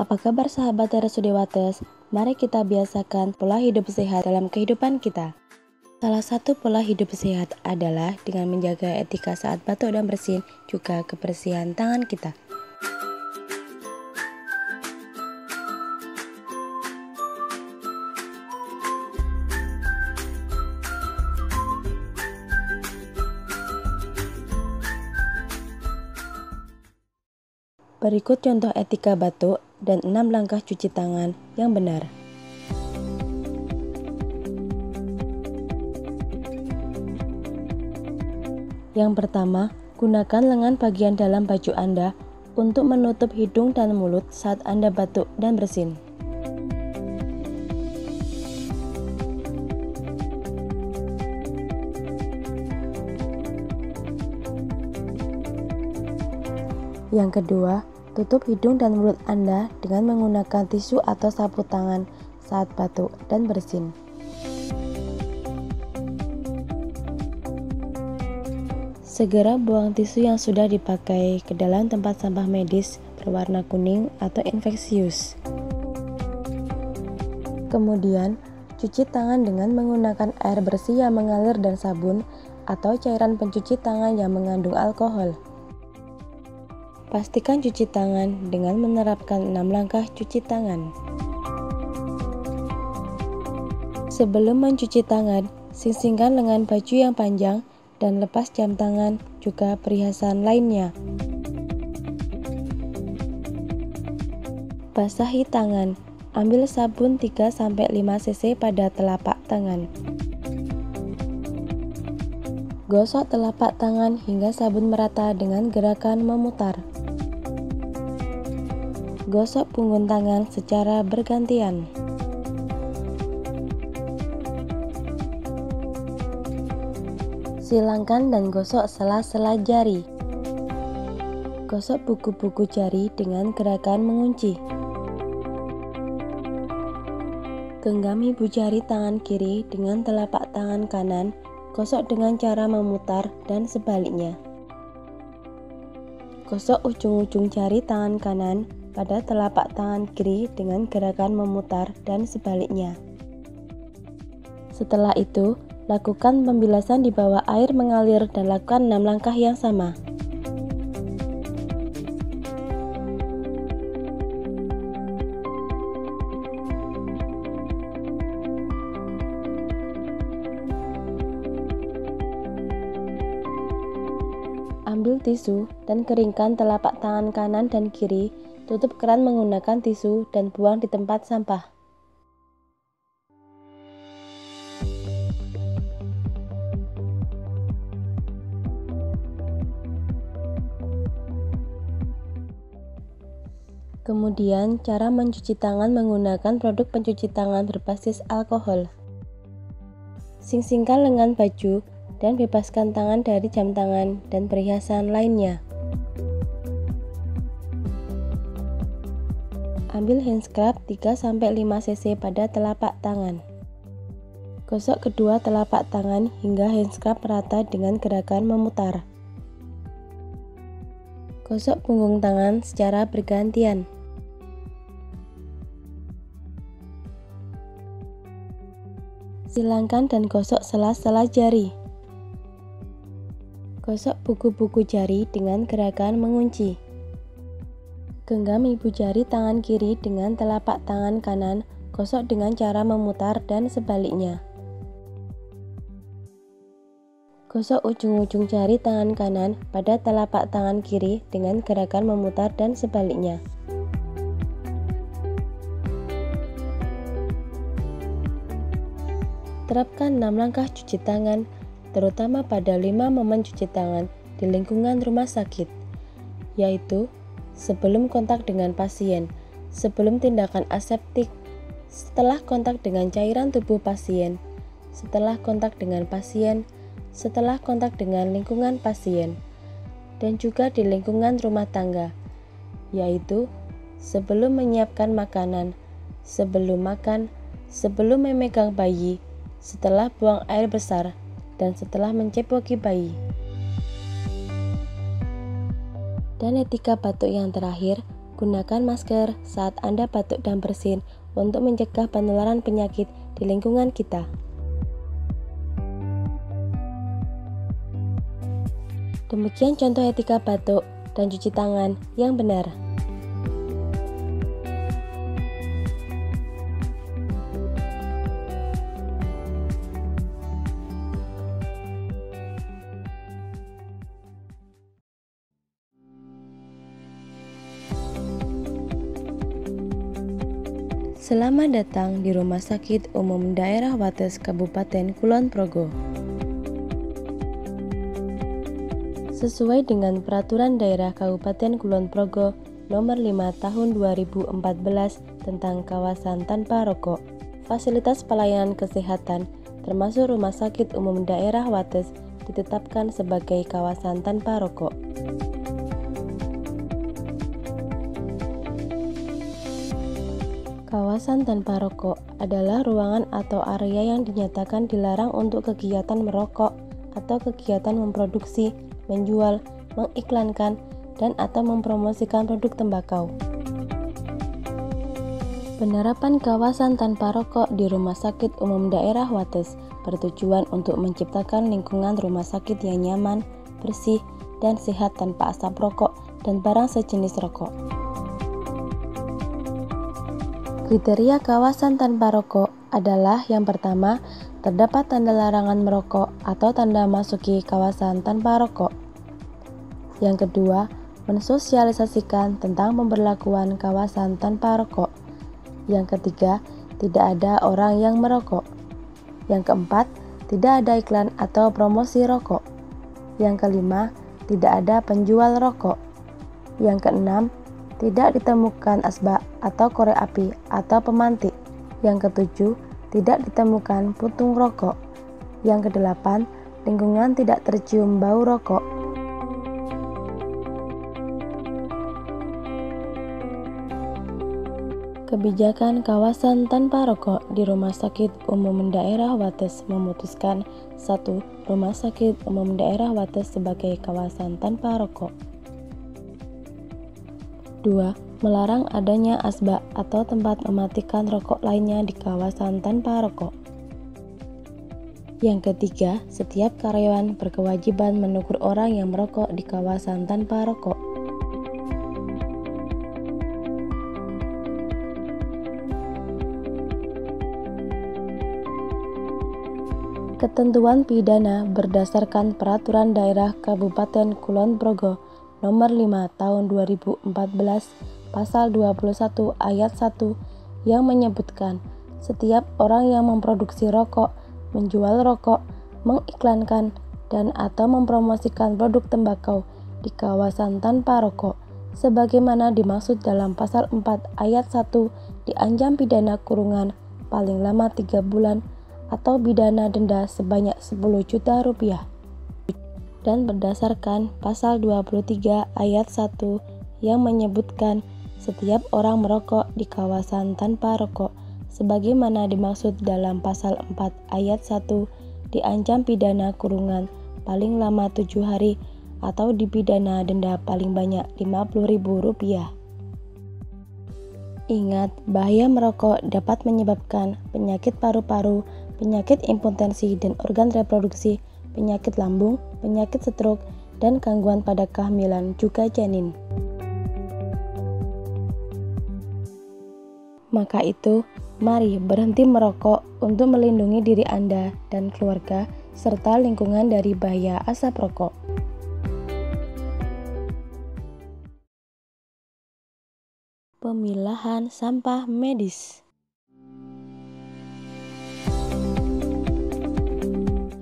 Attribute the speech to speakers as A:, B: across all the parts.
A: Apa kabar sahabat RSUD Wates? Mari kita biasakan pola hidup sehat dalam kehidupan kita. Salah satu pola hidup sehat adalah dengan menjaga etika saat batuk dan bersin, juga kebersihan tangan kita. Berikut contoh etika batuk dan 6 langkah cuci tangan yang benar. Yang pertama, gunakan lengan bagian dalam baju Anda untuk menutup hidung dan mulut saat Anda batuk dan bersin. Yang kedua, tutup hidung dan mulut Anda dengan menggunakan tisu atau sapu tangan saat batuk dan bersin. Segera buang tisu yang sudah dipakai ke dalam tempat sampah medis berwarna kuning atau infeksius. Kemudian, cuci tangan dengan menggunakan air bersih yang mengalir dan sabun atau cairan pencuci tangan yang mengandung alkohol. Pastikan cuci tangan dengan menerapkan 6 langkah cuci tangan. Sebelum mencuci tangan, sing-singkan lengan baju yang panjang dan lepas jam tangan juga perhiasan lainnya. Basahi tangan. Ambil sabun 3-5 cc pada telapak tangan. Gosok telapak tangan hingga sabun merata dengan gerakan memutar. Gosok punggung tangan secara bergantian. Silangkan dan gosok sela-sela jari. Gosok buku-buku jari dengan gerakan mengunci. Genggam ibu jari tangan kiri dengan telapak tangan kanan, gosok dengan cara memutar dan sebaliknya. Gosok ujung-ujung jari tangan kanan pada telapak tangan kiri dengan gerakan memutar dan sebaliknya. Setelah itu, lakukan pembilasan di bawah air mengalir dan lakukan 6 langkah yang sama. Ambil tisu dan keringkan telapak tangan kanan dan kiri. Tutup keran menggunakan tisu dan buang di tempat sampah. Kemudian, cara mencuci tangan menggunakan produk pencuci tangan berbasis alkohol. Sing-singkan lengan baju dan bebaskan tangan dari jam tangan dan perhiasan lainnya. Ambil hand scrub 3-5 cc pada telapak tangan. Gosok kedua telapak tangan hingga hand scrub merata dengan gerakan memutar. Gosok punggung tangan secara bergantian. Silangkan dan gosok sela-sela jari. Gosok buku-buku jari dengan gerakan mengunci. Genggam ibu jari tangan kiri dengan telapak tangan kanan, gosok dengan cara memutar dan sebaliknya. Gosok ujung-ujung jari tangan kanan pada telapak tangan kiri dengan gerakan memutar dan sebaliknya. Terapkan 6 langkah cuci tangan, terutama pada 5 momen cuci tangan di lingkungan rumah sakit, yaitu sebelum kontak dengan pasien, sebelum tindakan aseptik, setelah kontak dengan cairan tubuh pasien, setelah kontak dengan pasien, setelah kontak dengan lingkungan pasien, dan juga di lingkungan rumah tangga, yaitu sebelum menyiapkan makanan, sebelum makan, sebelum memegang bayi, setelah buang air besar, dan setelah mencepoki bayi. Dan etika batuk yang terakhir, Gunakan masker saat Anda batuk dan bersin untuk mencegah penularan penyakit di lingkungan kita. Demikian contoh etika batuk dan cuci tangan yang benar. Selamat datang di Rumah Sakit Umum Daerah Wates Kabupaten Kulon Progo. Sesuai dengan Peraturan Daerah Kabupaten Kulon Progo Nomor 5 Tahun 2014 tentang kawasan tanpa rokok, fasilitas pelayanan kesehatan termasuk Rumah Sakit Umum Daerah Wates ditetapkan sebagai kawasan tanpa rokok. Kawasan tanpa rokok adalah ruangan atau area yang dinyatakan dilarang untuk kegiatan merokok atau kegiatan memproduksi, menjual, mengiklankan, dan atau mempromosikan produk tembakau. Penerapan kawasan tanpa rokok di Rumah Sakit Umum Daerah Wates bertujuan untuk menciptakan lingkungan rumah sakit yang nyaman, bersih, dan sehat tanpa asap rokok dan barang sejenis rokok. Kriteria kawasan tanpa rokok adalah yang pertama, terdapat tanda larangan merokok atau tanda masuki kawasan tanpa rokok. Yang kedua, mensosialisasikan tentang pemberlakuan kawasan tanpa rokok. Yang ketiga, tidak ada orang yang merokok. Yang keempat, tidak ada iklan atau promosi rokok. Yang kelima, tidak ada penjual rokok. Yang keenam, tidak ditemukan asbak atau korek api atau pemantik. Yang ketujuh, tidak ditemukan puntung rokok. Yang kedelapan, lingkungan tidak tercium bau rokok. Kebijakan kawasan tanpa rokok di Rumah Sakit Umum Daerah Wates memutuskan 1. Rumah Sakit Umum Daerah Wates sebagai kawasan tanpa rokok. 2. Melarang adanya asbak atau tempat mematikan rokok lainnya di kawasan tanpa rokok. Yang ketiga, setiap karyawan berkewajiban menegur orang yang merokok di kawasan tanpa rokok. Ketentuan pidana berdasarkan Peraturan Daerah Kabupaten Kulon Progo Nomor 5 Tahun 2014 Pasal 21 Ayat 1 yang menyebutkan setiap orang yang memproduksi rokok, menjual rokok, mengiklankan, dan atau mempromosikan produk tembakau di kawasan tanpa rokok sebagaimana dimaksud dalam Pasal 4 Ayat 1 diancam pidana kurungan paling lama 3 bulan atau pidana denda sebanyak 10 juta rupiah. Dan berdasarkan Pasal 23 Ayat 1 yang menyebutkan setiap orang merokok di kawasan tanpa rokok sebagaimana dimaksud dalam Pasal 4 Ayat 1 diancam pidana kurungan paling lama 7 hari atau dipidana denda paling banyak Rp50.000. Ingat, bahaya merokok dapat menyebabkan penyakit paru-paru, penyakit impotensi dan organ reproduksi, penyakit lambung, penyakit stroke, dan gangguan pada kehamilan juga janin. Maka itu, mari berhenti merokok untuk melindungi diri Anda dan keluarga serta lingkungan dari bahaya asap rokok. Pemilahan sampah medis.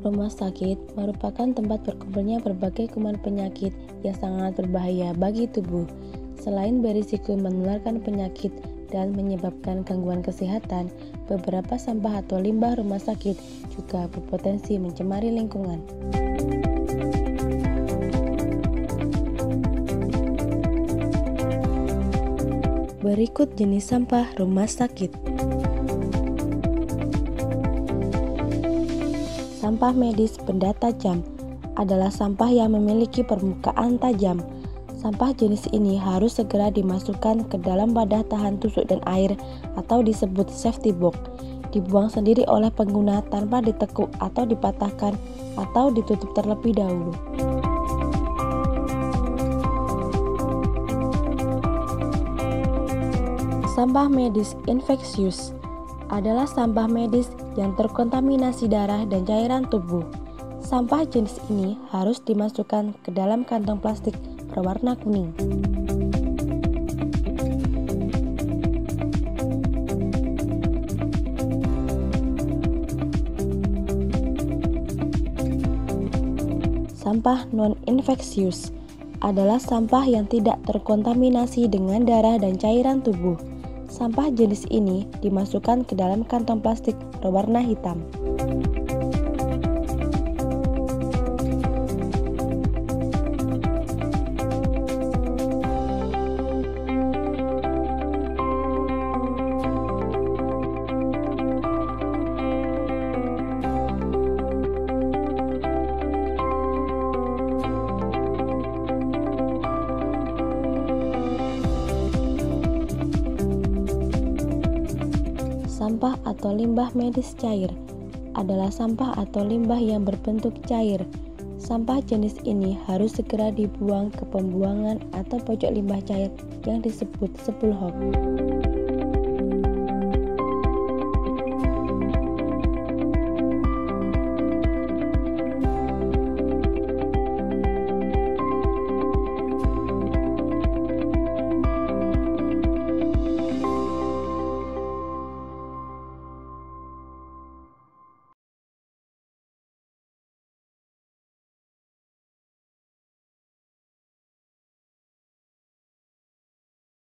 A: Rumah sakit merupakan tempat berkumpulnya berbagai kuman penyakit yang sangat berbahaya bagi tubuh. Selain berisiko menularkan penyakit dan menyebabkan gangguan kesehatan, beberapa sampah atau limbah rumah sakit juga berpotensi mencemari lingkungan. Berikut jenis sampah rumah sakit. Sampah medis benda tajam adalah sampah yang memiliki permukaan tajam. Sampah jenis ini harus segera dimasukkan ke dalam wadah tahan tusuk dan air atau disebut safety box. Dibuang sendiri oleh pengguna tanpa ditekuk atau dipatahkan atau ditutup terlebih dahulu. Sampah medis infeksius adalah sampah medis yang terkontaminasi darah dan cairan tubuh. Sampah jenis ini harus dimasukkan ke dalam kantong plastik berwarna kuning. Sampah non-infeksius adalah sampah yang tidak terkontaminasi dengan darah dan cairan tubuh. Sampah jenis ini dimasukkan ke dalam kantong plastik berwarna hitam. Sampah atau limbah medis cair adalah sampah atau limbah yang berbentuk cair. Sampah jenis ini harus segera dibuang ke pembuangan atau pojok limbah cair yang disebut spool hog.